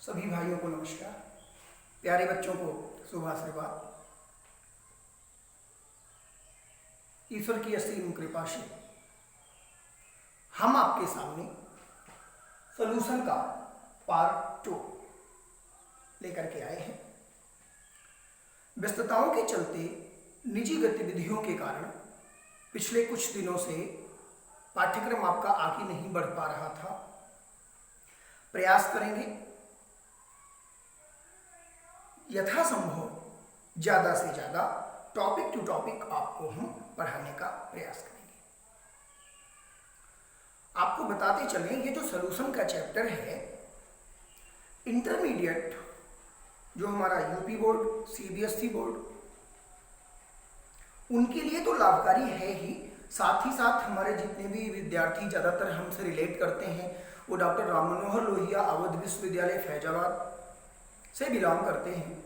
सभी भाइयों को नमस्कार। प्यारे बच्चों को शुभ आशीर्वाद। ईश्वर की असीम कृपा से हम आपके सामने सॉल्यूशन का पार्ट 2 लेकर के आए हैं। व्यस्तताओं के चलते निजी गतिविधियों के कारण पिछले कुछ दिनों से पाठ्यक्रम आपका आगे नहीं बढ़ पा रहा था। प्रयास करेंगे यथासंभव ज़्यादा से ज़्यादा टॉपिक टू टॉपिक आपको हम पढ़ाने का प्रयास करेंगे। आपको बताते चलें, ये जो सॉल्यूशन का चैप्टर है, इंटरमीडिएट जो हमारा यूपी बोर्ड, सीबीएसई बोर्ड, उनके लिए तो लाभकारी है ही, साथ ही साथ हमारे जितने भी विद्यार्थी ज़्यादातर हमसे रिलेट करते हैं वो डॉक्टर राम मनोहर लोहिया अवध विश्वविद्यालय फैजाबाद से बिलोंग करते हैं।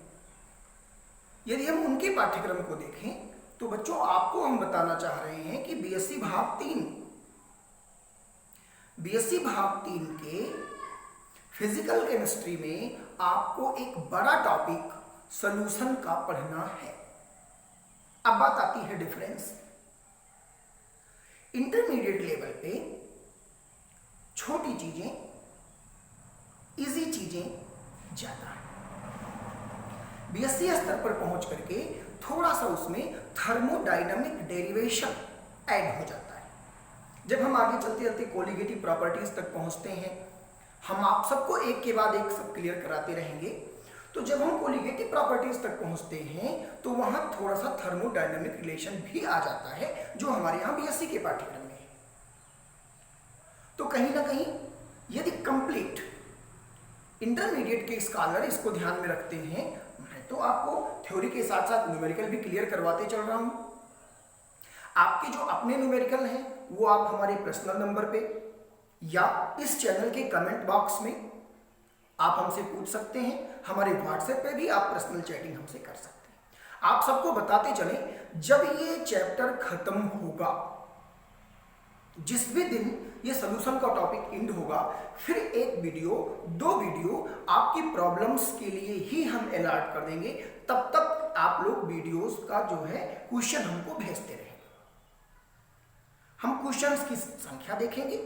यदि हम उनके पाठ्यक्रम को देखें तो बच्चों आपको हम बताना चाह रहे हैं कि बीएससी भाग 3 के फिजिकल केमिस्ट्री में आपको एक बड़ा टॉपिक सॉल्यूशन का पढ़ना है। अब बात आती है डिफरेंस। इंटरमीडिएट लेवल पे छोटी चीजें, इजी चीजें ज्यादा है। बीएससी स्तर पर पहुंच करके थोड़ा सा उसमें थर्मोडायनामिक डेरिवेशन ऐड हो जाता है। जब हम आगे चलते चलते कोलिगेटिव प्रॉपर्टीज तक पहुंचते हैं, हम आप सबको एक के बाद एक सब क्लियर कराते रहेंगे। तो जब हम कोलिगेटिव प्रॉपर्टीज तक पहुंचते हैं तो वहां थोड़ा सा थर्मोडायनामिक रिलेशन भी आ जाता है जो हमारे यहाँ बीएससी के पाठ्यक्रम में है। तो कहीं ना कहीं यदि कंप्लीट इंटरमीडिएट के स्कॉलर इसको ध्यान में रखते हैं, मैं तो आपको थ्योरी के साथ साथ न्यूमेरिकल भी क्लियर करवाते चल रहा हूं। आपके जो अपने न्यूमेरिकल हैं वो आप हमारे पर्सनल नंबर पे या इस चैनल के कमेंट बॉक्स में आप हमसे पूछ सकते हैं। हमारे व्हाट्सएप पे भी आप पर्सनल चैटिंग हमसे कर सकते हैं। आप सबको बताते चलें, जब ये चैप्टर खत्म होगा, जिस भी दिन ये सॉल्यूशन का टॉपिक एंड होगा, फिर एक वीडियो, 2 वीडियो आपकी प्रॉब्लम्स के लिए ही हम अलॉट कर देंगे। तब तक आप लोग वीडियोस का जो है क्वेश्चन हमको भेजते रहें। हम क्वेश्चंस की संख्या देखेंगे,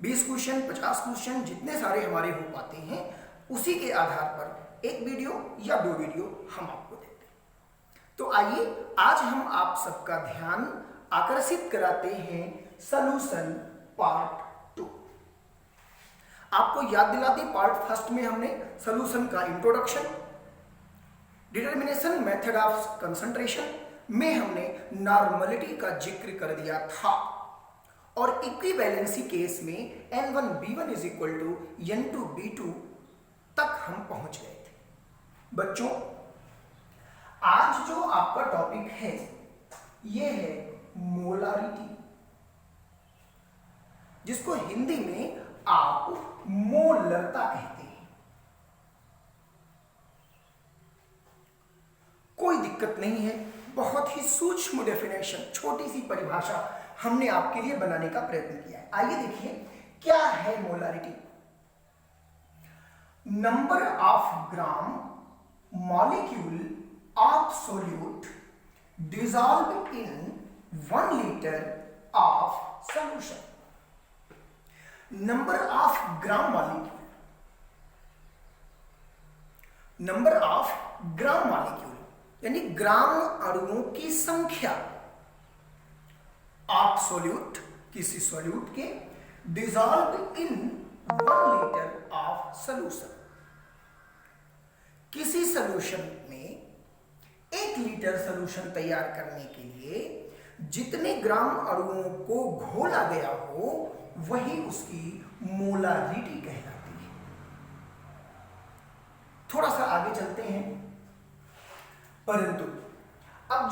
20 क्वेश्चन, 50 क्वेश्चन, जितने सारे हमारे हो पाते हैं, उसी के आधार पर एक वीडियो या 2 वीडियो हम आपको देते हैं। तो आइए आज हम आप सबका ध्यान आकर्षित कराते हैं सॉल्यूशन पार्ट 2। आपको याद दिलाते, पार्ट 1 में हमने सॉल्यूशन का introduction, determination method of concentration में हमने नॉर्मलिटी का जिक्र कर दिया था और इक्विवेलेंसी केस में N1B1 = N2B2 तक हम पहुंच गए थे। बच्चों, आज जो आपका टॉपिक है ये है मोलारिटी, जिसको हिंदी में आप मोलरता कहते हैं। कोई दिक्कत नहीं है, बहुत ही सूक्ष्म डेफिनेशन, छोटी सी परिभाषा हमने आपके लिए बनाने का प्रयत्न किया है। आइए देखिए क्या है molarity. Number of gram molecule of solute dissolved in 1 liter of solution। Number of gram molecule, number of gram molecule यानी ग्राम अणुओं की संख्या ऑफ सोल्यूट, किसी सोल्यूट के, dissolve in 1 litre of solution. किसी सोल्यूशन में 1 लीटर सोल्यूशन तैयार करने के लिए जितने ग्राम अणुओं को घोला गया हो वही उसकी मोलारिटी कहलाती है। थोड़ा सा आगे चलते हैं, परंतु अब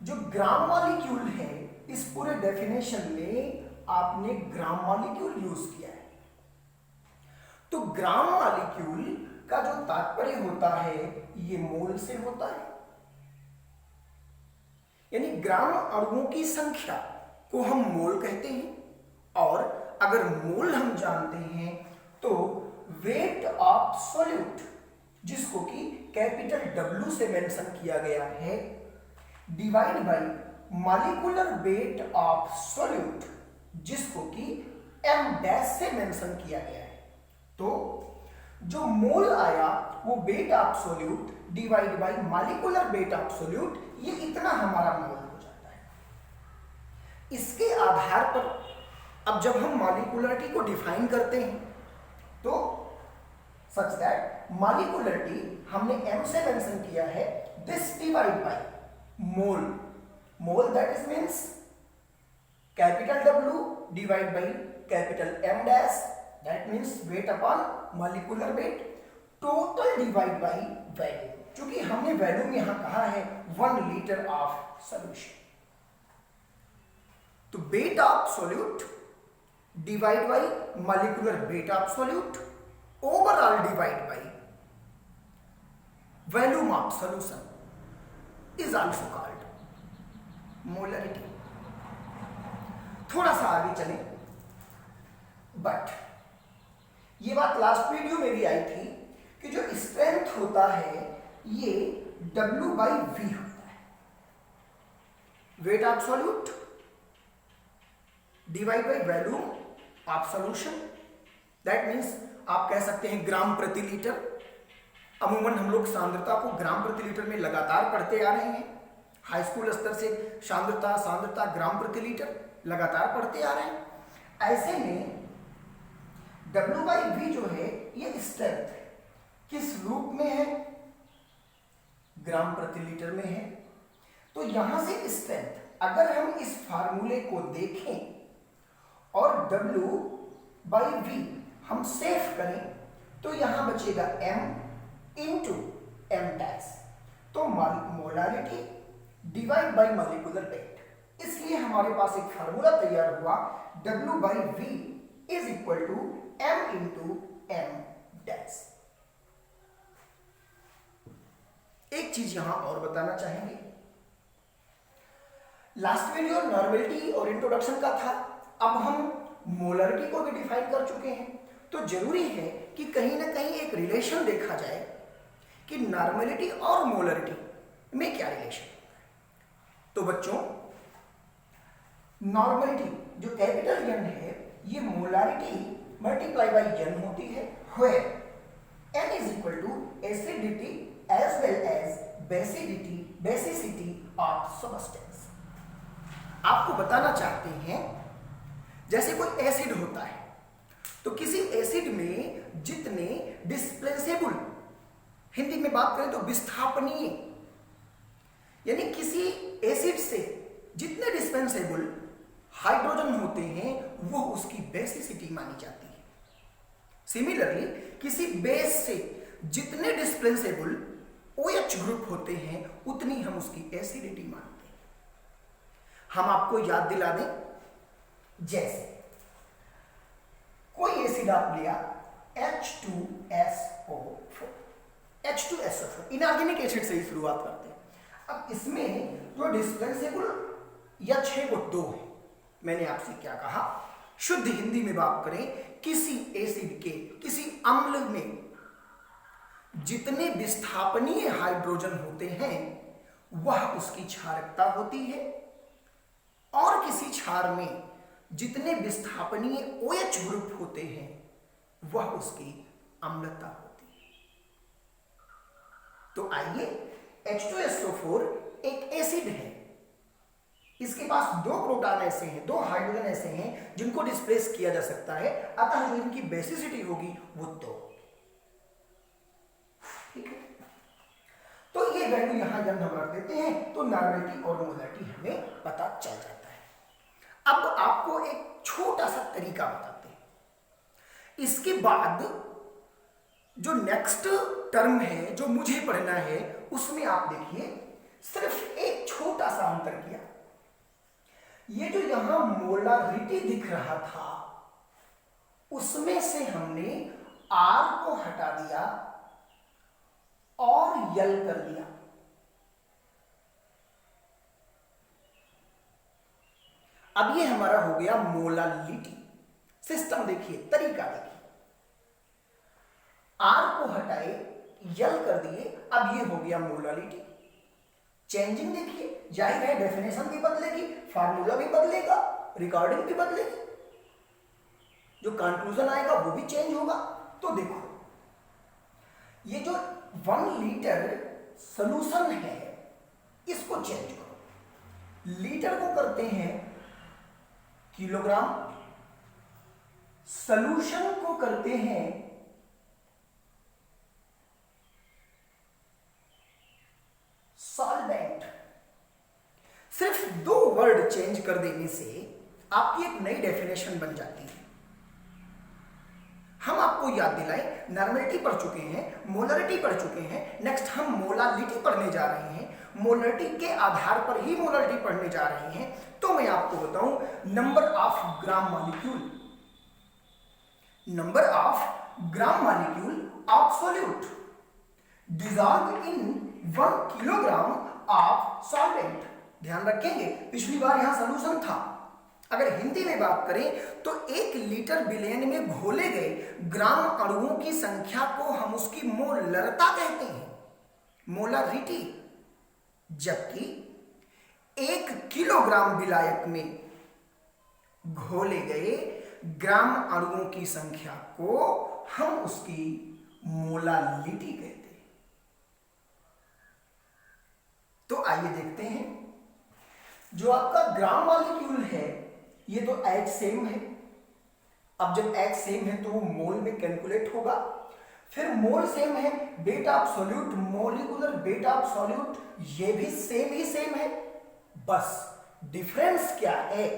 जो ग्राम मॉलिक्यूल है, इस पूरे डेफिनेशन में आपने ग्राम मॉलिक्यूल यूज किया है। तो ग्राम मॉलिक्यूल का जो तात्पर्य होता है ये मोल से होता है, यानी ग्राम अणुओं की संख्या को हम मोल कहते हैं। और अगर मोल हम जानते हैं तो वेट ऑफ सॉल्यूट, जिसको कि कैपिटल W से मेंशन किया गया है, divide by molecular weight of solute, जिसको कि M डैश से मेंशन किया गया है। तो जो मोल आया वो weight of solute divide by molecular weight of solute, ये इतना हमारा मोल हो जाता है। इसके आधार पर अब जब हम मॉलिक्यूलरिटी को डिफाइन करते हैं तो सच दैट मॉलिक्यूलरिटी हमने M से मेंशन किया है, this divide by mole, mole that is means capital W divide by capital M dash, that means weight upon molecular weight, total divide by value, क्योंकि हमने value में यहां कहा है 1 लीटर ऑफ सॉल्यूशन। तो weight of solute divide by molecular weight of solute overall divide by volume of solution is also called molarity. थोड़ा सा आगे चलें, बट ये बात लास्ट वीडियो में भी आई थी कि जो स्ट्रेंथ होता है ये W बाई V होता है, weight of solute divide by volume of solution, that means आप कह सकते हैं ग्राम प्रति लीटर। अमूमन हम लोग सांद्रता को ग्राम प्रति लीटर में लगातार पढ़ते आ रहे हैं, हाई स्कूल स्तर से सांद्रता ग्राम प्रति लीटर लगातार पढ़ते आ रहे हैं। ऐसे में W बाई V जो है ये स्ट्रेंथ किस रूप में है, ग्राम प्रति लीटर में है। तो यहां से स्ट्रेंथ अगर हम इस फार्मूले को देखें और W बाई V हम सेव करें तो यहां बचेगा M इंटू M डैश, तो molarity divide by molecular weight. इसलिए हमारे पास एक फार्मूला तैयार हुआ, W by V is equal to M into M dash. एक चीज यहां और बताना चाहेंगे, लास्ट वीडियो नॉर्मेलिटी और इंट्रोडक्शन का था, अब हम मोलरिटी को भी डिफाइन कर चुके हैं, तो जरूरी है कि कहीं ना कहीं एक रिलेशन देखा जाए कि नॉर्मेलिटी और मोलरिटी में क्या रिलेशन है। तो बच्चों नॉर्मेलिटी जो कैपिटल N है ये मोलारिटी मल्टीप्लाई बाई N होती है, where N is equal to acidity as well as basicity of substance. आपको बताना चाहते हैं जैसे कोई एसिड होता है तो किसी एसिड में जितने डिस्प्लेसेबल, हिंदी में बात करें तो विस्थापनीय, यानी किसी एसिड से जितने डिस्पेंसेबल हाइड्रोजन होते हैं वो उसकी बेसिसिटी मानी जाती है। सिमिलरली किसी बेस से जितने डिस्प्लेसेबल OH ग्रुप होते हैं उतनी हम उसकी एसिडिटी मानते हैं। हम आपको याद दिला दें, जैसे कोई एसिड आप लिया H2SO4, इनऑर्गेनिक एसिड से ही शुरुआत करते हैं। अब इसमें जो डिस्प्लेसेबल H है वो 2 है। मैंने आपसे क्या कहा, शुद्ध हिंदी में बात करें, किसी एसिड के किसी अम्ल में जितने विस्थापनीय हाइड्रोजन होते हैं वह उसकी क्षारकता होती है, और किसी क्षार में जितने विस्थापनीय OH ग्रुप होते हैं वह उसकी अम्लता होती है। तो आइए, H2SO4 एक एसिड है, इसके पास 2 प्रोटॉन ऐसे हैं, 2 हाइड्रोजन ऐसे हैं जिनको डिस्प्लेस किया जा सकता है, अतः जो इनकी बेसिसिटी होगी वो 2। ठीक है, तो ये वैल्यू यहां जब हम रख देते हैं तो नॉर्मेलिटी और मोलरिटी हमें पता चल जाता है। अब आपको एक छोटा सा तरीका बताते हैं, इसके बाद जो नेक्स्ट टर्म है जो मुझे पढ़ना है उसमें आप देखिए सिर्फ एक छोटा सा अंतर किया। ये जो यहां मोलारिटी दिख रहा था उसमें से हमने R को हटा दिया और यल कर दिया। अब ये हमारा हो गया मोलालिटी। सिस्टम देखिए, तरीका देखिए, आर को हटाए, यल कर दिए, अब ये हो गया मोलालिटी। चेंजिंग देखिए, जाहिर है डेफिनेशन भी बदलेगी, फार्मूला भी बदलेगा, रिकॉर्डिंग भी बदलेगी, जो कंक्लूजन आएगा वो भी चेंज होगा। तो देखो ये जो 1 लीटर सॉल्यूशन है इसको चेंज करो, लीटर को करते हैं किलोग्राम, सॉल्यूशन को करते हैं सॉल्वेंट। सिर्फ 2 वर्ड चेंज कर देने से आपकी एक नई डेफिनेशन बन जाती है। हम आपको याद दिलाएं, नॉर्मलिटी पढ़ चुके हैं, मोलरिटी पढ़ चुके हैं, नेक्स्ट हम मोलालिटी पढ़ने जा रहे हैं। मोलरिटी के आधार पर ही मोलरिटी पढ़ने जा रहे हैं। तो मैं आपको बताऊं, number of gram molecule, number of gram molecule of solute dissolve in 1 kilogram of solvent. ध्यान रखेंगे, पिछली बार यहां सॉल्यूशन था। अगर हिंदी में बात करें तो 1 लीटर विलयन में घोले गए ग्राम अणुओं की संख्या को हम उसकी मोलरता कहते हैं, मोलरिटी। जबकि 1 किलोग्राम विलायक में घोले गए ग्राम अणुओं की संख्या को हम उसकी मोलालिटी कहते हैं। तो आइए देखते हैं, जो आपका ग्राम मॉलिक्यूल है ये तो H सेम है। अब जब H सेम है तो वो मोल में कैलकुलेट होगा। फिर मोल सेम है, weight of solute, molecular weight of solute ये भी सेम है। बस डिफरेंस क्या है,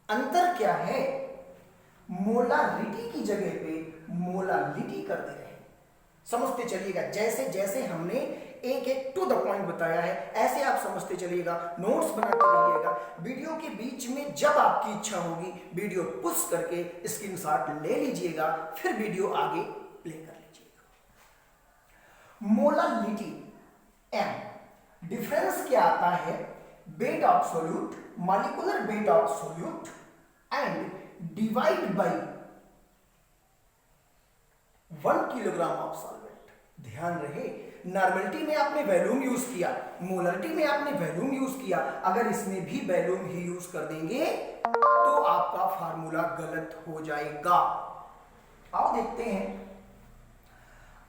अंतर क्या है, मोलारिटी की जगह पे मोलालिटी कर दे रहे हैं। समझते चलिएगा, जैसे जैसे हमने एक टू द पॉइंट बताया है ऐसे आप समझते चलिएगा, नोट्स बनाते रहिएगा। वीडियो के बीच में जब आपकी इच्छा होगी वीडियो पुश करके स्क्रीनशॉट ले लीजिएगा, फिर वीडियो आगे प्ले कर लीजिएगा। मोलालिटी एम, डिफरेंस क्या आता है, weight of solute, molecular weight of solute and divide by 1 kilogram of solvent. ध्यान रहे, नॉर्मलिटी में आपने वैल्यूम यूज किया, मोलरिटी में आपने वैल्यूम यूज किया, अगर इसमें भी वैल्यूम ही यूज कर देंगे तो आपका फार्मूला गलत हो जाएगा। आओ देखते हैं,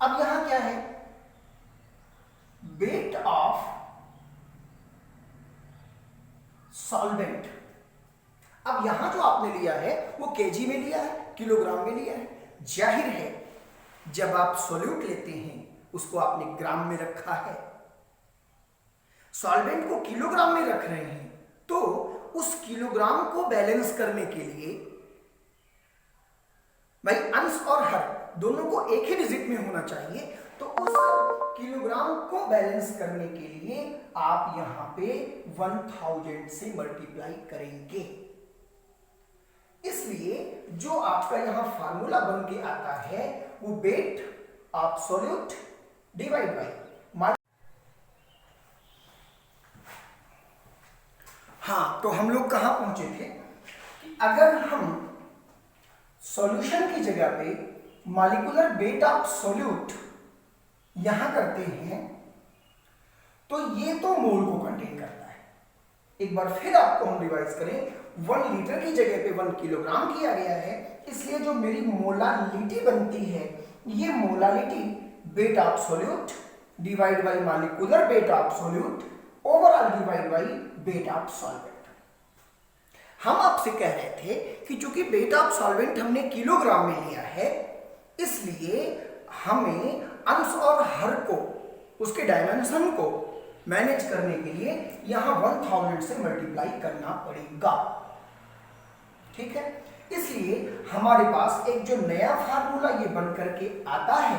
अब यहां क्या है, वेट ऑफ सॉल्वेंट। अब यहां जो आपने लिया है वो केजी में लिया है, किलोग्राम में लिया है। जाहिर है जब आप सॉल्यूट लेते हैं उसको आपने ग्राम में रखा है, सॉल्वेंट को किलोग्राम में रख रहे हैं, तो उस किलोग्राम को बैलेंस करने के लिए भाई अंश और हर दोनों को एक ही डिजिट में होना चाहिए, तो उस किलोग्राम को बैलेंस करने के लिए आप यहां पे 1000 से मल्टीप्लाई करेंगे। इसलिए जो आपका यहां फार्मूला बन के आता है वो weight of solute divide by, हाँ, तो हम लोग कहां पहुंचे थे कि अगर हम सॉल्यूशन की जगह पे मॉलिक्यूलर वेट ऑफ सॉल्यूट यहां करते हैं तो ये तो मोल को कंटेन करता है। एक बार फिर आपको हम रिवाइज करें, 1 लीटर की जगह पे 1 किलोग्राम किया गया है, इसलिए जो मेरी मोलालिटी बनती है ये molality weight of solute divide by molecular weight of solute overall divide by weight of solvent. हम आपसे कह रहे थे कि चूंकि वेट ऑफ सॉल्वेंट हमने किलोग्राम में लिया है, इसलिए हमें अंश और हर को, उसके डायमेंशन को मैनेज करने के लिए यहां 1000 से मल्टीप्लाई करना पड़ेगा। ठीक है, इसलिए हमारे पास एक जो नया फार्मूला ये बन करके आता है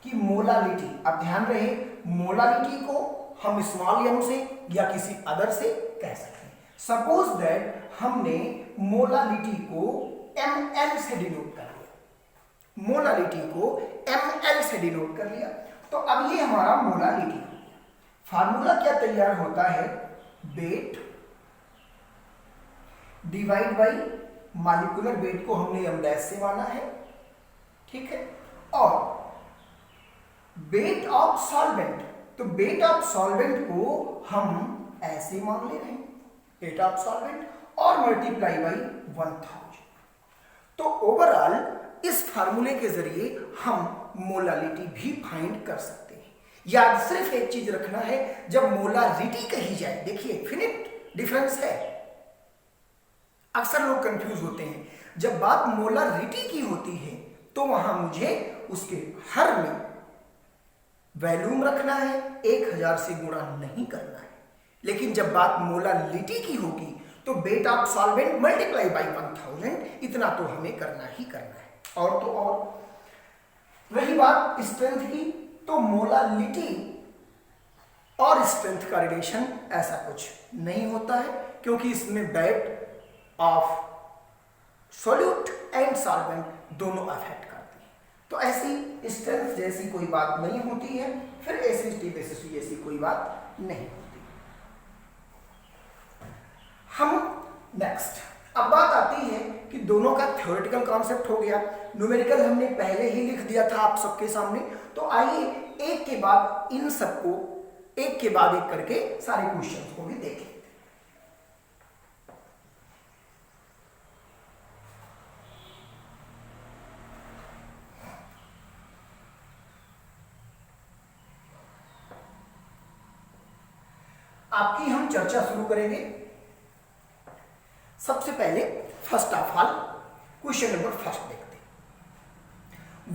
कि मोलालिटी, अब ध्यान रहे मोलालिटी को हम स्मॉल m से या किसी अदर से कह सकते हैं। सपोज दैट हमने मोलालिटी को ml से डिनोट कर लिया, मोलालिटी को ml से डिनोट कर लिया, तो अब ये हमारा मोलालिटी हो गया। फार्मूला क्या तैयार होता है, weight divide by molecular wait को हमने m डैश से माना है, ठीक है, और वेट ऑफ सॉल्वेंट, तो वेट ऑफ सॉल्वेंट को हम ऐसे मान ले रहे हैं, वेट ऑफ सॉल्वेंट और मल्टीप्लाई बाई 1000। तो ओवरऑल इस फार्मूले के जरिए हम मोलालिटी भी फाइंड कर सकते हैं। याद सिर्फ एक चीज रखना है, जब मोलारिटी कही जाए, देखिए फिनिट डिफरेंस है, अक्सर लोग कंफ्यूज होते हैं। जब बात मोलारिटी की होती है तो वहां मुझे उसके हर में वैल्यूम रखना है, 1000 से गुणा नहीं करना है। लेकिन जब बात मोलालिटी की होगी तो weight of solvent multiply by 1000, इतना तो हमें करना ही करना है। और तो और रही बात स्ट्रेंथ की, तो मोलालिटी और स्ट्रेंथ का रिलेशन ऐसा कुछ नहीं होता है, क्योंकि इसमें weight of solute and solvent दोनों अफेक्ट करते हैं। तो ऐसी स्ट्रेंथ जैसी कोई बात नहीं होती है, फिर एसिडिटी बेसिस जैसी कोई बात नहीं होती। हम नेक्स्ट, अब बात आती है कि दोनों का थ्योरेटिकल कॉन्सेप्ट हो गया, न्यूमेरिकल हमने पहले ही लिख दिया था आप सबके सामने। तो आइए एक के बाद इन सबको एक के बाद एक करके सारे क्वेश्चंस को भी देखें। आपकी हम चर्चा शुरू करेंगे। सबसे पहले first of all question number first देखते हैं।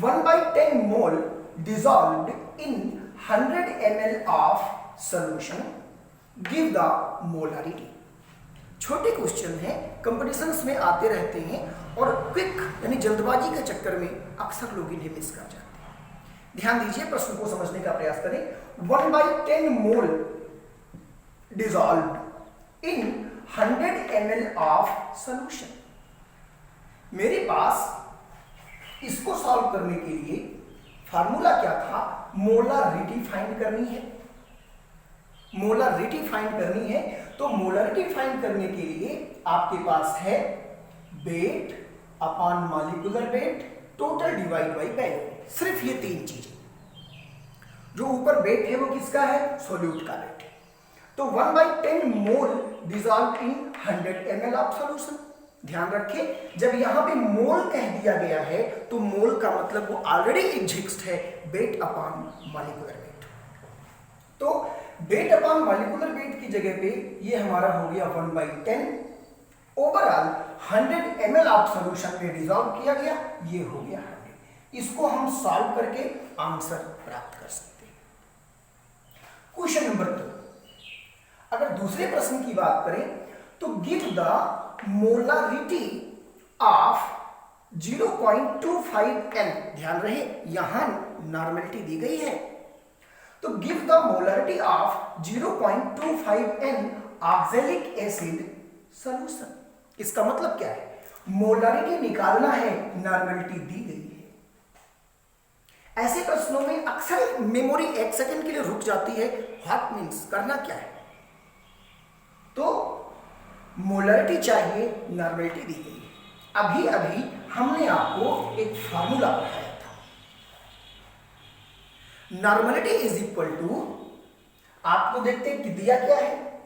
1/10 mole dissolved in 100 ml of solution give the molarity. छोटे क्वेश्चन हैं, कंपटीशंस में आते रहते हैं और क्विक यानी जल्दबाजी के चक्कर में अक्सर लोग इन्हें मिस कर जाते हैं। ध्यान दीजिए, प्रश्न को समझने का प्रयास करें। 1/10 mole dissolved in 100 ml of solution. मेरे पास इसको सॉल्व करने के लिए फार्मूला क्या था, मोलारिटी फाइंड करनी है। मोलारिटी फाइंड करनी है तो मोलारिटी फाइंड करने के लिए आपके पास है weight upon molecular weight total divide by value. सिर्फ ये तीन चीजें, जो ऊपर वेट है वो किसका है, सोल्यूट का वेट है। तो 1/10 mole dissolve in 100 ml of solution. ध्यान रखें, जब यहां पे मोल कह दिया गया है तो मोल का मतलब वो ऑलरेडी एग्जिस्ट है, वेट अपॉन मॉलिक्यूलर वेट। तो वेट अपॉन मॉलिक्यूलर वेट की जगह पे ये हमारा हो गया 1/10। ओवरऑल 100 ml ऑफ सॉल्यूशन में डिसॉल्व किया गया, ये हो गया 100। इसको हम सॉल्व करके आंसर प्राप्त कर सकते हैं। क्वेश्चन नंबर 2, अगर दूसरे प्रश्न की बात करें तो give the molarity of 0.25 N। ध्यान रहे यहां नॉर्मेलिटी दी गई है, तो give the molarity of 0.25 N oxalic acid solution. इसका मतलब क्या है, मोलारिटी निकालना है, नॉर्मेलिटी दी गई है। ऐसे प्रश्नों में अक्सर मेमोरी एक सेकंड के लिए रुक जाती है। व्हाट मीन्स, करना क्या है, तो मोलारिटी चाहिए, नॉर्मेलिटी दी गई है। अभी अभी हमने आपको एक फार्मूला पढ़ाया था, नॉर्मेलिटी इज इक्वल टू, आपको देखते हैं कि दिया क्या है,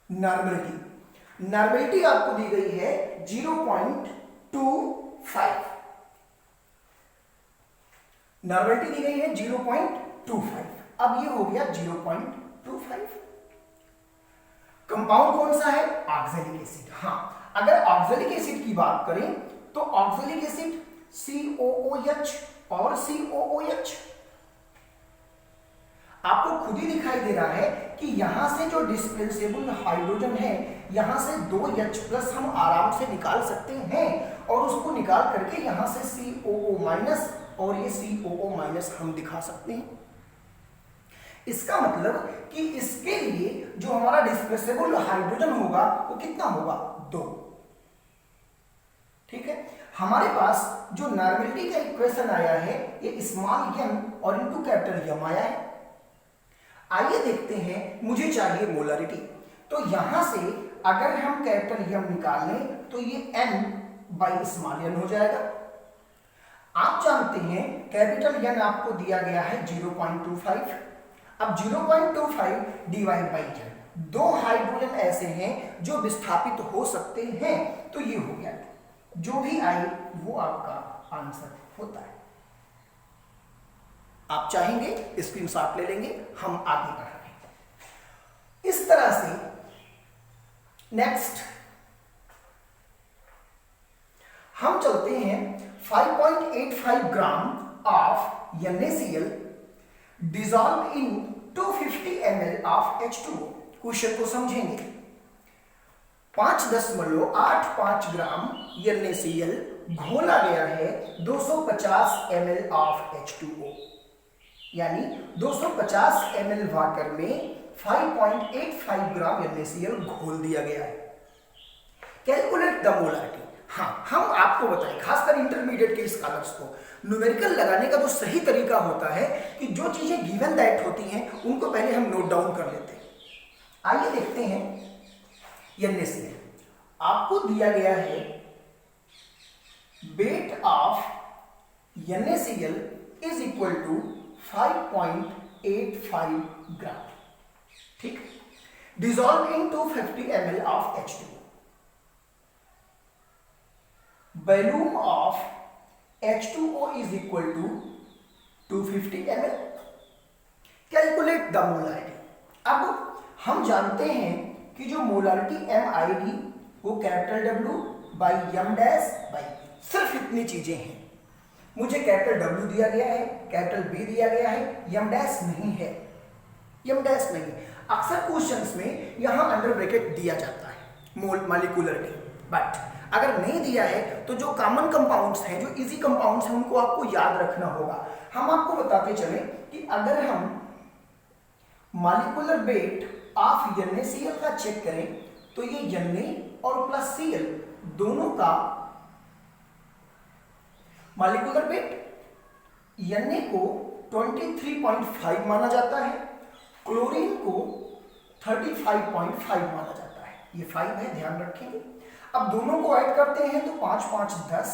नॉर्मेलिटी। नॉर्मेलिटी आपको दी गई है 0.25, नॉर्मेलिटी दी गई है 0.25। अब ये हो गया 0.25। कंपाउंड कौन सा है, ऑक्सैलिक एसिड। हाँ, अगर ऑक्सैलिक एसिड की बात करें तो ऑक्सैलिक एसिड COOH और COOH। आपको खुद ही दिखाई दे रहा है कि यहां से जो डिस्प्लेसेबल हाइड्रोजन है, यहां से 2H+ हम आराम से निकाल सकते हैं और उसको निकाल करके यहां से COO- और ये COO- हम दिखा सकते हैं। इसका मतलब कि इसके लिए जो हमारा डिस्प्लेसेबल हाइड्रोजन होगा वो कितना होगा, 2। ठीक है, हमारे पास जो नॉर्मेलिटी का इक्वेशन आया है ये स्मॉल m और इनटू कैपिटल M आया है। आइए देखते हैं, मुझे चाहिए मोलारिटी, तो यहां से अगर हम कैपिटल M निकाल लें तो ये n बाई स्मॉल n हो जाएगा। आप जानते हैं कैपिटल एन आपको दिया गया है 0.25। अब 0.25 डिवाइड बाई एन, दो हाइड्रोजन ऐसे हैं जो विस्थापित हो सकते हैं, तो ये हो गया, जो भी आए वो आपका आंसर होता है। आप चाहेंगे स्क्रीनशॉट ले लेंगे, हम आगे बढ़ रहे हैं इस तरह से। नेक्स्ट हम चलते हैं 5.85 gram of NaCl dissolve in 250 ml of H2O। Question को समझेंगे। 5.85 ग्राम NaCl घोला गया है 250 ml ऑफ H2O, यानी 250 ml वाटर में 5.85 ग्राम NaCl घोल दिया गया है। Calculate the molarity. हाँ, हम आपको बताएं, खासकर इंटरमीडिएट के स्कॉलर्स को न्यूमेरिकल लगाने का जो सही तरीका होता है कि जो चीजें गिवन दैट होती हैं उनको पहले हम नोट डाउन कर लेते हैं। आइए देखते हैं। NaCl आपको दिया गया है, weight of NaCl is equal to 5.85 gram, ठीक। Dissolve in 250 ml of H2O। Volume of H2O is equal to 250 ml। Calculate the molarity. अब हम जानते हैं कि जो मोलारिटी MID वो capital W by M dash by, सिर्फ इतनी चीजें हैं। मुझे कैपिटल W दिया गया है, कैपिटल B दिया गया है, M डैश नहीं है, M डैश नहीं। अक्सर क्वेश्चंस में यहां अंडर ब्रैकेट दिया जाता है मॉलिक्यूलर के, बट अगर नहीं दिया है तो जो कॉमन कंपाउंड्स हैं, जो इजी कंपाउंड्स हैं, उनको आपको याद रखना होगा। हम आपको बताते चले कि अगर हम मॉलिक्यूलर वेट ऑफ NaCl का चेक करें तो ये Na और प्लस Cl दोनों का मॉलिक्यूलर वेट Na को 23.5 माना जाता है, क्लोरीन को 35.5 माना जाता है। ये 5 है, ध्यान रखेंगे। अब दोनों को ऐड करते हैं तो 5 5 10,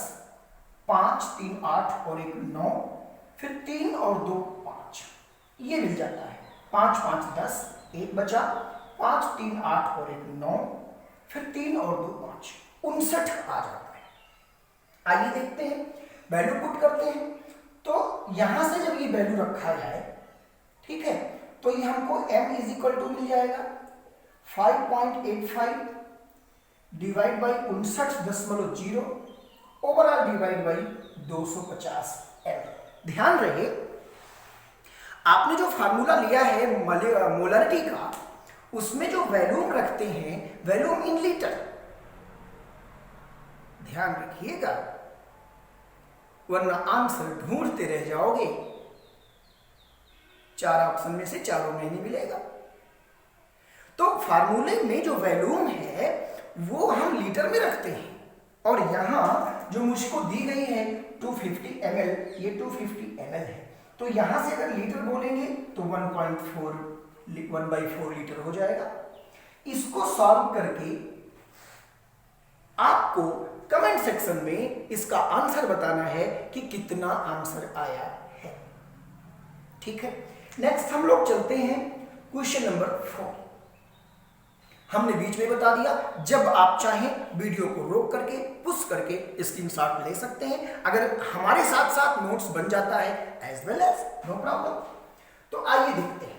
5 3 8 और 1 9, फिर 3 और 2 5, ये मिल जाता है। 5 5 10, 1 बचा, 5 3 8 और 1 9, फिर 3 और 2 5, 59 आ जाता है। आइए देखते हैं, वैल्यू पुट करते हैं। तो यहां से जब ये वैल्यू रखा जाए, ठीक है, तो ये हमको m इज इक्वल टू मिल जाएगा 5.85 divide by 59.0 overall divide by 250 ml। ध्यान रहे, आपने जो फार्मूला लिया है मोलरिटी का, उसमें जो वॉल्यूम रखते हैं, वॉल्यूम इन लीटर, ध्यान रखिएगा, वरना आंसर ढूंढते रह जाओगे। 4 ऑप्शन में से चारों में नहीं मिलेगा। तो फार्मूले में जो वॉल्यूम है वो हम लीटर में रखते हैं, और यहां जो मुझको दी गई है 250 ml, ये 250 ml है, तो यहां से अगर लीटर बोलेंगे तो 1/4 लीटर हो जाएगा। इसको सॉल्व करके आपको कमेंट सेक्शन में इसका आंसर बताना है कि कितना आंसर आया है, ठीक है। नेक्स्ट हम लोग चलते हैं क्वेश्चन नंबर 4। हमने बीच में बता दिया, जब आप चाहें वीडियो को रोक करके पुश करके स्क्रीनशॉट ले सकते हैं। अगर हमारे साथ साथ नोट्स बन जाता है as well as, no problem. तो आइए देखते हैं।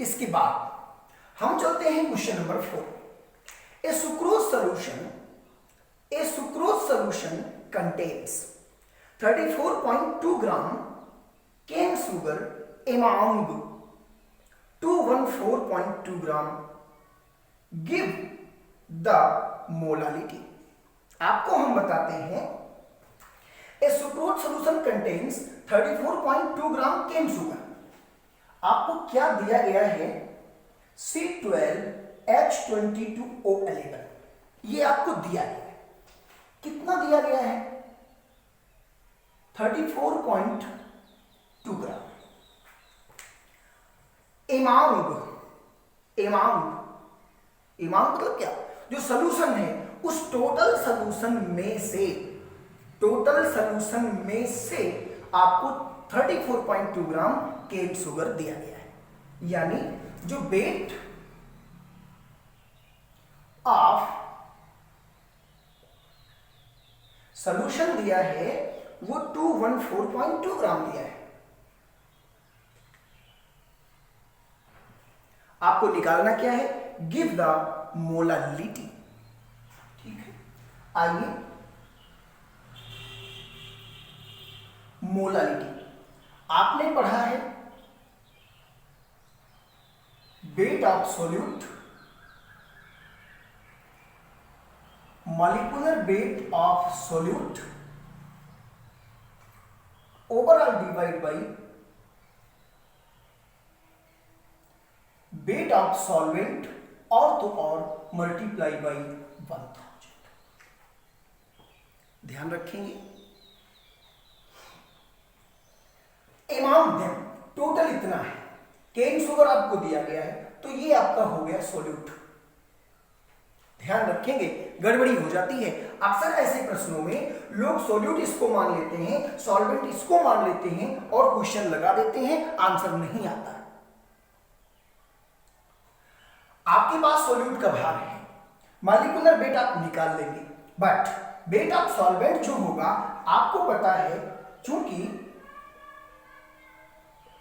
इसके बाद हम चलते हैं question number 4। A sucrose solution contains 34.2 gram cane sugar among 214.2 gram, give the molality। आपको हम बताते हैं ए सुक्रोज सोल्यूशन कंटेन्स 34.2 ग्राम केन सुगर। आपको क्या दिया गया है? C12H22O11, ये आपको दिया गया है। कितना दिया गया है? 34.2 ग्राम। अमाउंट मतलब क्या? जो सोल्यूशन है उस टोटल सोल्यूशन में से आपको 34.2 ग्राम केन शुगर दिया गया है। यानी जो वेट ऑफ सॉल्यूशन दिया है वो 214.2 ग्राम दिया है। आपको निकालना क्या है, गिव द मोलालिटी। ठीक है, आइए मोलालिटी आपने पढ़ा है weight of solute, molecular weight of solute overall divided by weight of solvent और तो और multiply by 1000। ध्यान रखेंगे, अमाउंट देम टोटल इतना है, केन शुगर आपको दिया गया है तो ये आपका हो गया सोल्यूट। ध्यान रखेंगे, गड़बड़ी हो जाती है अक्सर ऐसे प्रश्नों में, लोग सोल्यूट इसको मान लेते हैं, सॉल्वेंट इसको मान लेते हैं और क्वेश्चन लगा देते हैं, आंसर नहीं आता। आपके पास सोल्यूट का भार है, मॉलिक्यूलर वेट आप निकाल लेंगे, बट वेट ऑफ सॉल्वेंट जो होगा आपको पता है, चूंकि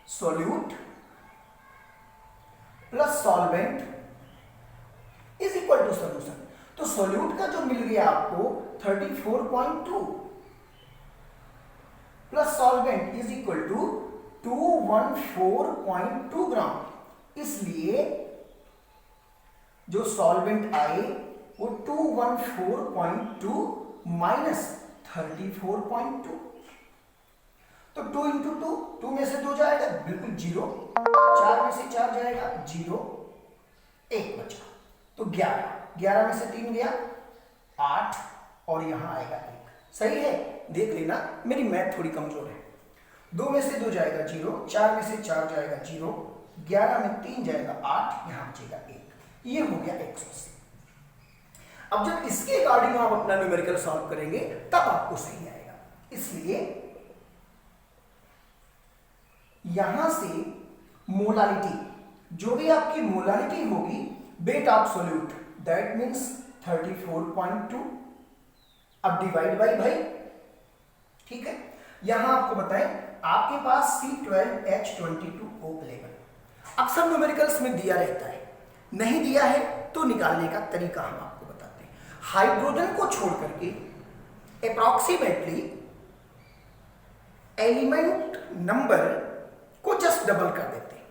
solute plus solvent is equal to solution, तो सोल्यूट का जो मिल गया आपको 34.2 plus solvent is equal to 214.2 gram. इसलिए जो सॉल्वेंट आए वो 214.2 माइनस 34.2, तो 2 इंटू 2 में से 2 जाएगा बिल्कुल 0, 4 में से 4 जाएगा 0, 1 बचा तो 11 में से 3 गया 8 और यहां आएगा 1। सही है, देख लेना मेरी मैथ थोड़ी कमजोर है। 2 में से 2 जाएगा 0, 4 में से 4 जाएगा 0, 11 में 3 जाएगा 8, यहां बचेगा 1। ये हो गया 180। अब जब इसके अकॉर्डिंग आप अपना न्यूमेरिकल सॉल्व करेंगे तब आपको सही आएगा। इसलिए यहां से मोलालिटी, जो भी आपकी मोलालिटी होगी weight of solute, that means 34.2, अब डिवाइड बाई भाई, ठीक है। यहां आपको बताएं आपके पास C12H22O11, अक्सर न्यूमेरिकल्स में दिया रहता है, नहीं दिया है तो निकालने का तरीका हम आपको बताते हैं। हाइड्रोजन को छोड़ करके अप्रॉक्सीमेटली एलिमेंट नंबर को जस्ट डबल कर देते हैं,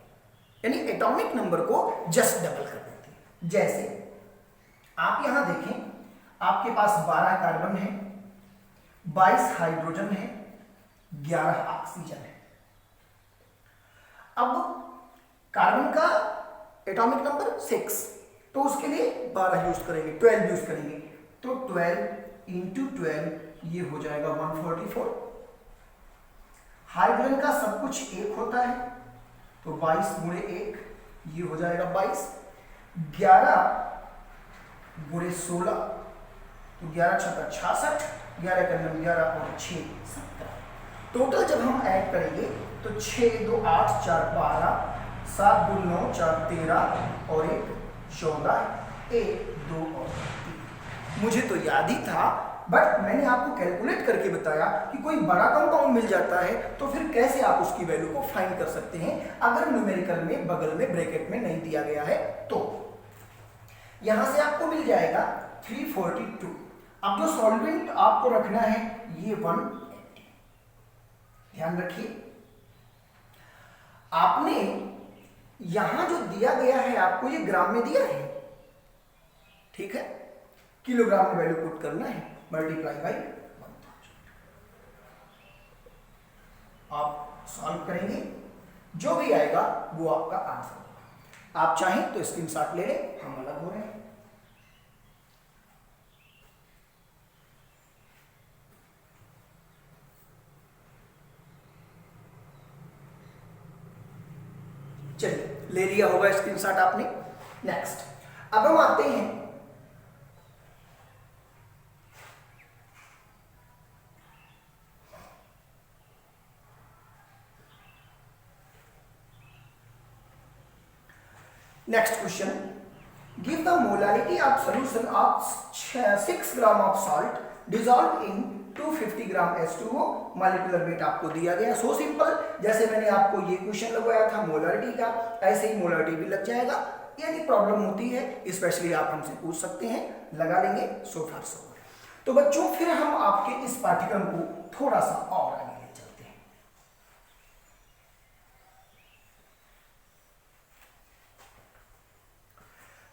यानी एटॉमिक नंबर को जस्ट डबल कर देते हैं। जैसे आप यहां देखें, आपके पास 12 कार्बन है, 22 हाइड्रोजन है, 11 ऑक्सीजन है। अब कार्बन का एटॉमिक नंबर 6, तो उसके लिए 12 यूज करेंगे, 12 यूज करेंगे, तो 12 इंटू 12 ये हो जाएगा 144। हाइड्रोजन का सब कुछ 1 होता है, तो 22 गुणे 1 ये हो जाएगा 22, 11 गुणे 16 तो 11 छक्का 66, 11 का 11 और 6 17। टोटल जब हम ऐड करेंगे तो 6 2 8 4 12, 7 2 9 4 13 और 1 14, 1 2 और 3। मुझे तो याद ही था, बट मैंने आपको कैलकुलेट करके बताया कि कोई बड़ा कंपाउंड मिल जाता है तो फिर कैसे आप उसकी वैल्यू को फाइंड कर सकते हैं अगर न्यूमेरिकल में बगल में ब्रैकेट में नहीं दिया गया है। तो यहां से आपको मिल जाएगा 342। अब जो सॉल्वेंट आपको रखना है ये 180। ध्यान रखिए, आपने यहां जो दिया गया है आपको ये ग्राम में दिया है, ठीक है, किलोग्राम में वैल्यू पुट करना है, मल्टीप्लाई बाई 1000। आप सॉल्व करेंगे, जो भी आएगा वो आपका आंसर होगा। आप चाहें तो स्क्रीनशॉट ले लें, हम अलग हो रहे हैं। चलिए, ले लिया होगा स्क्रीनशॉट आपने। नेक्स्ट, अब हम आते हैं next question, give the molarity of solution of 6 gram of salt dissolve in 250 gram H2O, molecular weight आपको दिया गया। सो सिंपल, जैसे मैंने आपको ये क्वेश्चन लगवाया था मोलारिटी का, ऐसे ही मोलारिटी भी लग जाएगा। यदि प्रॉब्लम होती है स्पेशली आप हमसे पूछ सकते हैं, लगा लेंगे। सो फार सो गुड। तो बच्चों फिर हम आपके इस पाठ्यक्रम को थोड़ा सा और आगे ले चलते हैं।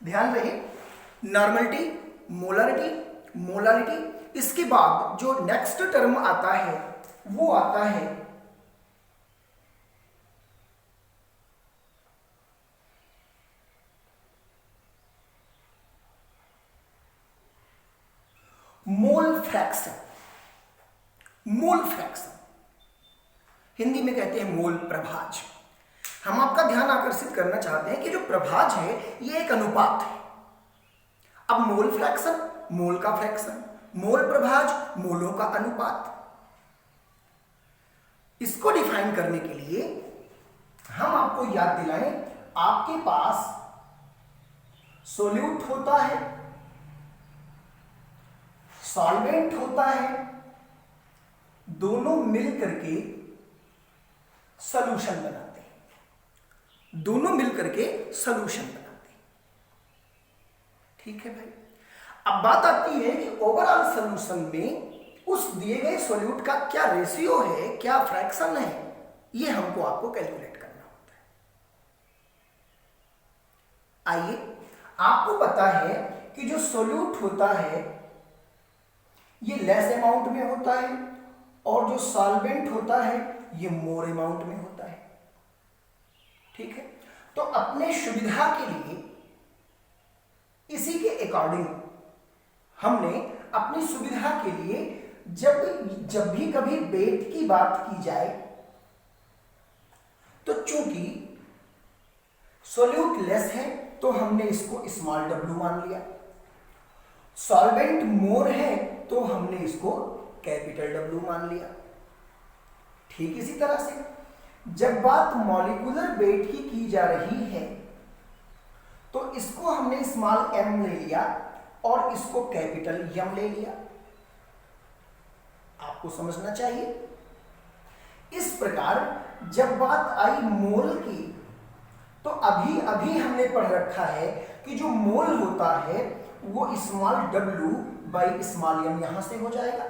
ध्यान रहे, नॉर्मलिटी, मोलारिटी, मोलारिटी, इसके बाद जो नेक्स्ट टर्म आता है वो आता है mole fraction. Mole fraction Hindi में कहते हैं मोल प्रभाज। हम आपका ध्यान आकर्षित करना चाहते हैं कि जो प्रभाज है ये एक अनुपात है। अब मोल फ्रैक्शन, मोल का फ्रैक्शन, मोल प्रभाज, मोलों का अनुपात। इसको डिफाइन करने के लिए हम आपको याद दिलाएं, आपके पास सोल्यूट होता है, सॉल्वेंट होता है, दोनों मिल करके सॉल्यूशन बनाते हैं, दोनों मिल करके सॉल्यूशन बनाते हैं। ठीक है भाई। अब बात आती है कि ओवरऑल सॉल्यूशन में उस दिए गए सॉल्यूट का क्या रेशियो है, क्या फ्रैक्शन है, ये हमको आपको कैलकुलेट करना होता है। आइए, आपको पता है कि जो सॉल्यूट होता है ये लेस अमाउंट में होता है और जो सॉल्वेंट होता है ये मोर अमाउंट में होता है। ठीक है, तो अपने सुविधा के लिए इसी के अकॉर्डिंग हमने अपनी सुविधा के लिए जब भी कभी वेट की बात की जाए तो चूंकि सॉल्यूट लेस है तो हमने इसको स्मॉल w मान लिया, सॉल्वेंट मोर है तो हमने इसको कैपिटल W मान लिया। ठीक इसी तरह से जब बात मॉलिक्यूलर वेट की जा रही है तो इसको हमने स्मॉल m ले लिया और इसको कैपिटल M ले लिया। आपको समझना चाहिए। इस प्रकार जब बात आई मोल की तो अभी अभी हमने पढ़ रखा है कि जो मोल होता है वो small w by small m यहां से हो जाएगा,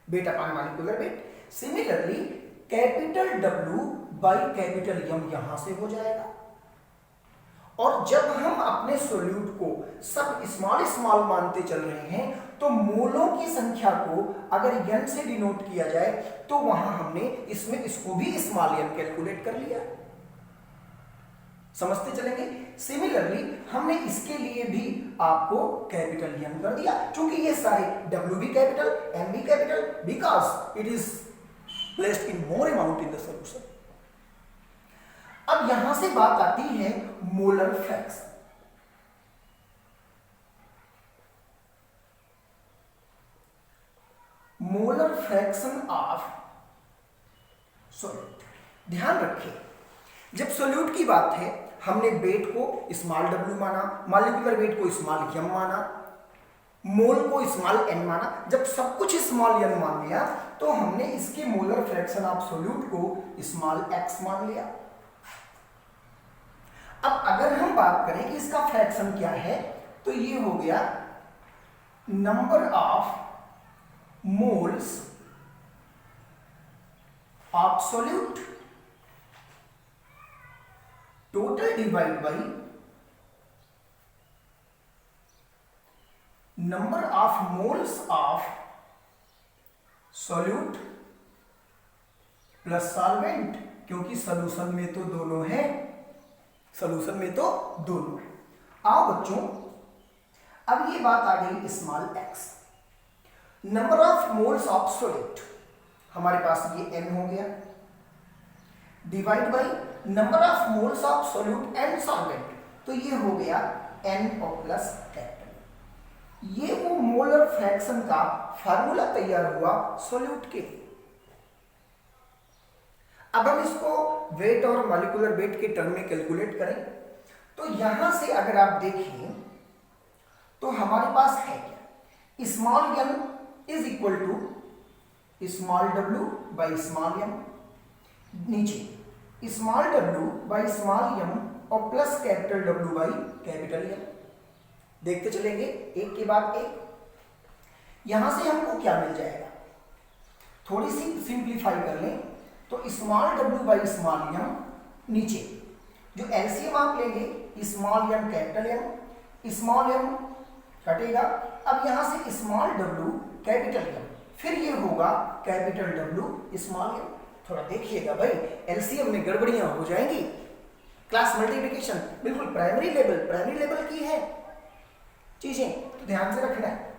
weight upon molecular weight. Similarly capital W by capital M यहां से हो जाएगा। और जब हम अपने सोल्यूट को सब स्मॉल स्मॉल मानते चल रहे हैं तो मोलों की संख्या को अगर n से डिनोट किया जाए तो वहां हमने इसमें इसको भी स्मॉल n कैलकुलेट कर लिया। समझते चलेंगे। सिमिलरली हमने इसके लिए भी आपको कैपिटल M कर दिया, क्योंकि ये सारे W भी कैपिटल, M भी capital, because it is placed in more amount in the solution. अब यहां से बात आती है molar fraction. Molar fraction of solute. ध्यान रखिए, जब सॉल्यूट की बात है हमने वेट को स्मॉल w माना, मॉलिक्यूलर वेट को स्मॉल m माना, मोल को स्मॉल n माना। जब सब कुछ स्मॉल n मान लिया तो हमने इसके मोलर फ्रैक्शन ऑफ सॉल्यूट को स्मॉल x मान लिया। अब अगर हम बात करें कि इसका फ्रैक्शन क्या है तो ये हो गया number of moles of solute total divide by number of moles of solute plus solvent, क्योंकि सॉल्यूशन में तो दोनों है, सॉल्यूशन में तो दोनों है। आओ बच्चों, अब ये बात आ गई small x। Number of moles of solute हमारे पास ये m हो गया, divide by number of moles of solute and solvent, तो ये हो गया n और प्लस कैपिटल। ये वो मोलर फ्रैक्शन का फार्मूला तैयार हुआ सॉल्यूट के। अब हम इसको वेट और मॉलिक्यूलर वेट के टर्म में कैलकुलेट करें तो यहां से अगर आप देखें तो हमारे पास है क्या, small n is equal to small W by small M, नीचे small W by small m और plus capital W by capital M. देखते चलेंगे एक के बाद एक। यहां से हमको क्या मिल जाएगा, थोड़ी सी सिंप्लीफाई कर लें तो small W by small M, नीचे जो एलसीएम आप लेंगे small M capital M, small M कटेगा, अब यहां से स्मॉल डब्ल्यू कैपिटल एम, फिर ये होगा कैपिटल डब्ल्यू स्मॉल एम। थोड़ा देखिएगा भाई, एलसीएम में गड़बड़ियां हो जाएंगी। क्लास मल्टीप्लिकेशन बिल्कुल प्राइमरी लेवल की है चीजें, तो ध्यान से रखना है।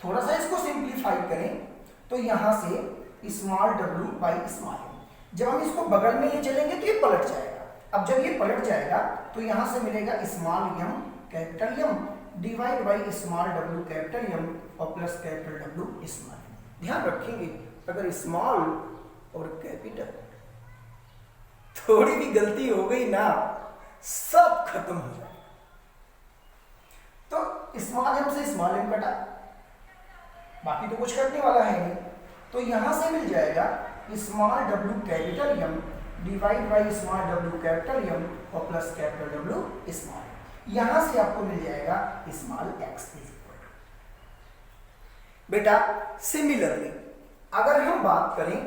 थोड़ा सा इसको सिंप्लीफाई करें तो यहां से small W by small M, जब हम इसको बगल में ले चलेंगे तो ये पलट जाएगा। अब जब ये पलट जाएगा तो यहां से मिलेगा small M capital M divide by small W capital M और plus capital W small m. ध्यान रखेंगे अगर स्मॉल और कैपिटल थोड़ी भी गलती हो गई ना, सब खत्म हो जाए। तो स्मॉल एम से स्मॉल एम कटा, बाकी तो कुछ करने वाला है नहीं, तो यहां से मिल जाएगा small W capital M divide by small W capital M और plus capital W small M. यहां से आपको मिल जाएगा small X is equal to. बेटा सिमिलरली अगर हम बात करें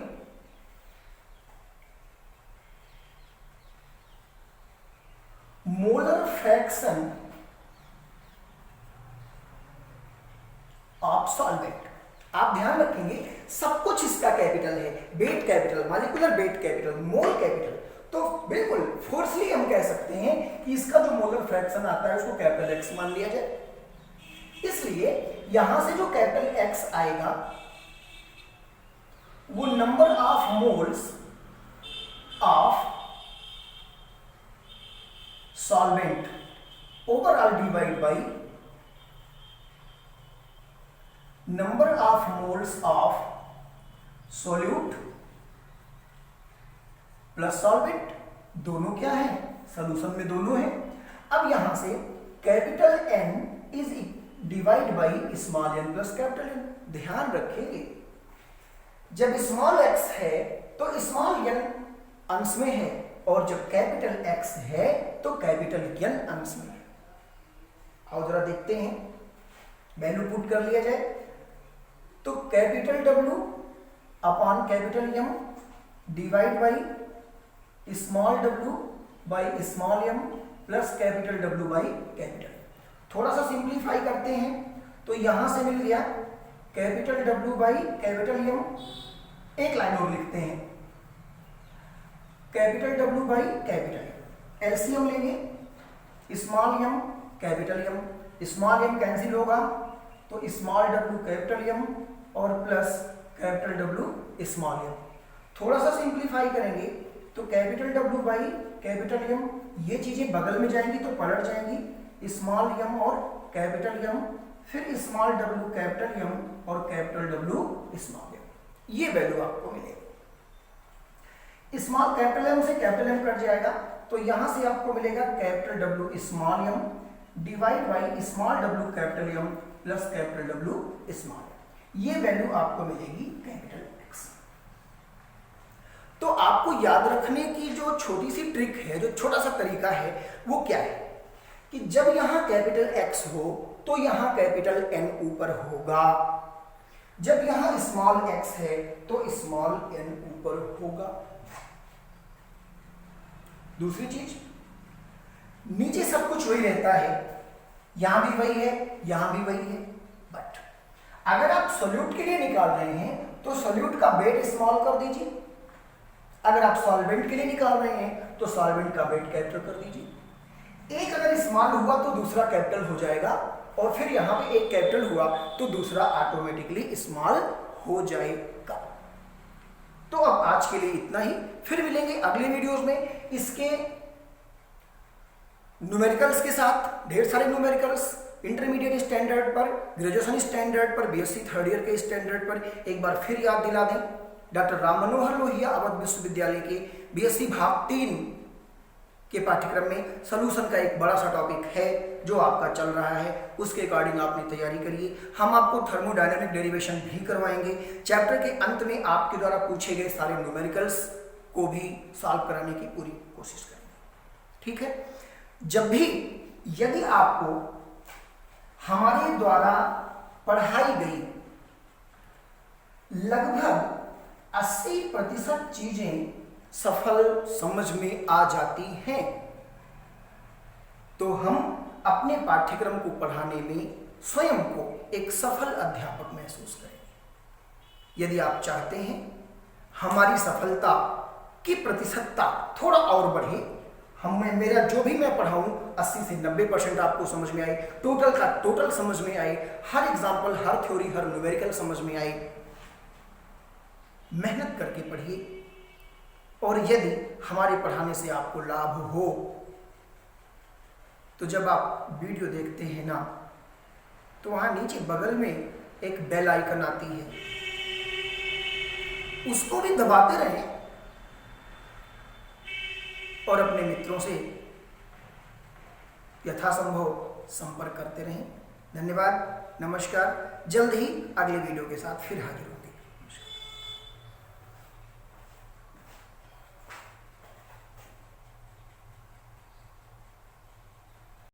मोलर फ्रैक्शन ऑफ सॉल्वेंट, आप ध्यान रखेंगे सब कुछ इसका कैपिटल है, weight capital, molecular weight capital, mole capital, तो बिल्कुल फोर्सली हम कह सकते हैं कि इसका जो मोलर फ्रैक्शन आता है उसको कैपिटल एक्स मान लिया जाए। इसलिए यहां से जो कैपिटल एक्स आएगा वो number of moles of solvent overall divide by number of moles of solute plus solvent, दोनों क्या है, सॉल्यूशन में दोनों है। अब यहां से capital N is divide by small N plus capital N. ध्यान रखेंगे जब स्मॉल एक्स है तो स्मॉल एन अंश में है, और जब कैपिटल एक्स है तो कैपिटल एन अंश में है। आओ जरा देखते हैं, वैल्यू पुट कर लिया जाए तो capital W upon capital M divide by small W by small M plus capital W by capital. थोड़ा सा सिंप्लीफाई करते हैं तो यहां से मिल गया capital W by capital M, एक लाइन और लिखते हैं capital W by capital, LCM लेंगे small M capital M, small m cancel होगा तो स्मॉल डब्ल्यू कैपिटल एम और plus capital W small m. थोड़ा सा सिंप्लीफाई करेंगे तो capital W by capital M, ये चीजें बगल में जाएंगी तो पलट जाएंगी, स्मॉल एम और कैपिटल एम, फिर स्मॉल डब्ल्यू कैपिटल एम और कैपिटल डब्ल्यू स्मॉल एम, ये वैल्यू आपको मिलेगी। स्मॉल कैपिटल एम से कैपिटल एम कट जाएगा तो यहां से आपको मिलेगा capital W small M divide by small W capital M plus capital W small M, ये वैल्यू आपको मिलेगी कैपिटल एक्स। तो आपको याद रखने की जो छोटी सी ट्रिक है, जो छोटा सा तरीका है, वो क्या है कि जब यहां कैपिटल एक्स हो तो यहां कैपिटल एन ऊपर होगा, जब यहां स्मॉल एक्स है तो स्मॉल एन ऊपर होगा। दूसरी चीज, नीचे सब कुछ वही रहता है, यहां भी वही है, यहां भी वही है, बट अगर आप सॉल्यूट के लिए निकाल रहे हैं तो सॉल्यूट का वेट स्मॉल कर दीजिए, अगर आप सॉल्वेंट के लिए निकाल रहे हैं तो सॉल्वेंट का वेट कैपिटल कर दीजिए। एक अगर स्मॉल हुआ तो दूसरा कैपिटल हो जाएगा, और फिर यहां पे एक कैपिटल हुआ तो दूसरा ऑटोमेटिकली स्मॉल हो जाएगा। तो अब आज के लिए इतना ही, फिर मिलेंगे अगले वीडियोस में इसके न्यूमेरिकल्स के साथ, ढेर सारे न्यूमेरिकल्स इंटरमीडिएट स्टैंडर्ड पर, ग्रेजुएशन स्टैंडर्ड पर, बीएससी थर्ड ईयर के स्टैंडर्ड पर। एक बार फिर याद दिला दें, डॉक्टर राम मनोहर लोहिया अवध विश्वविद्यालय के बीएससी भाग 3 के पाठ्यक्रम में सॉल्यूशन का एक बड़ा सा टॉपिक है जो आपका चल रहा है, उसके अकॉर्डिंग आपने तैयारी करिए। हम आपको थर्मोडायनामिक डेरिवेशन भी करवाएंगे। चैप्टर के अंत में आपके द्वारा पूछे गए सारे न्यूमेरिकल्स को भी सॉल्व कराने की पूरी कोशिश करेंगे। ठीक है, जब भी यदि आपको हमारे द्वारा पढ़ाई गई लगभग 80% चीजें सफल समझ में आ जाती हैं, तो हम अपने पाठ्यक्रम को पढ़ाने में स्वयं को एक सफल अध्यापक महसूस करेंगे। यदि आप चाहते हैं हमारी सफलता की प्रतिशतता थोड़ा और बढ़े, मेरा जो भी मैं पढ़ाऊं 80 से 90% आपको समझ में आए, टोटल का टोटल समझ में आए, हर एग्जाम्पल, हर थ्योरी, हर न्यूमेरिकल समझ में आए, मेहनत करके पढ़िए। और यदि हमारे पढ़ाने से आपको लाभ हो तो जब आप वीडियो देखते हैं ना, तो वहां नीचे बगल में एक बेल आइकन आती है, उसको भी दबाते रहें और अपने मित्रों से यथासंभव संपर्क करते रहें। धन्यवाद, नमस्कार। जल्द ही अगले वीडियो के साथ फिर हाजिर होंगे।